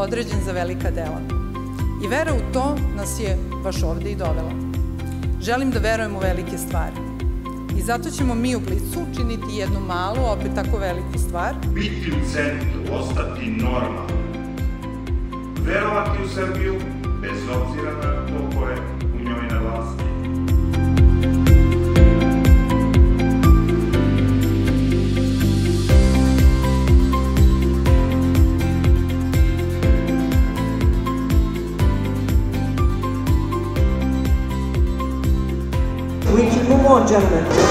određen za velika dela. I vera u to nas je baš ovde i dovela. Želim da verujem u velike stvari. I zato ćemo mi u Blicu učiniti jednu malu, opet tako veliku stvar. Biti u centru, ostati normalno. Verovati u Srbiju, bez obzira na to ko je u njoj na vlasti. We can move on, gentlemen.